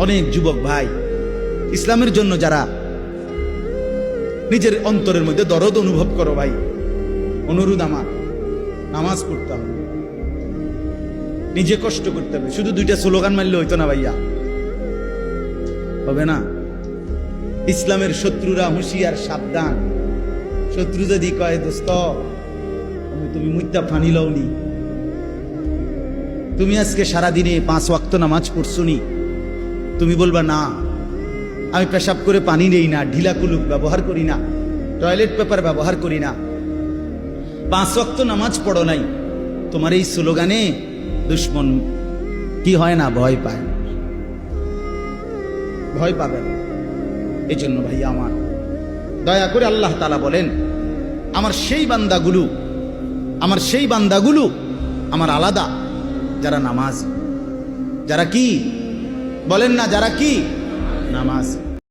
অনেক যুবক ভাই ইসলামের জন্য যারা নিজের অন্তরের মধ্যে দরদ অনুভব করো ভাই, অনুরোধ আমার, নামাজ পড়তে হবে, নিজে কষ্ট করতে হবে। শুধু দুইটা স্লোগান মারলে হইতো না ভাইয়া, হবে না। ইসলামের শত্রুরা হুঁশিয়ার, সাবধান। শত্রু যদি কয় দোস্ত তুমি মুইতা ফানি লওনি, তুমি আজকে সারাদিনে 5 ওয়াক্ত নামাজ পড়ছনি, তুমি বলবা না আমি পেশাব করে পানি নেই না, ঢিলা কুলুক ব্যবহার করি না, টয়লেট পেপার ব্যবহার করি না, 5 ওয়াক্ত নামাজ পড়ো নাই, তোমার এই স্লোগানে দুশ্মন কি হয় না, ভয় পায়, ভয় পাবেন। এই জন্য ভাই আমার দয়া করে আল্লাহ তাআলা বলেন আমার সেই বান্দাগুলো আমার আলাদা, যারা নামাজ, যারা কি বলেন না, যারা কি নামাজ।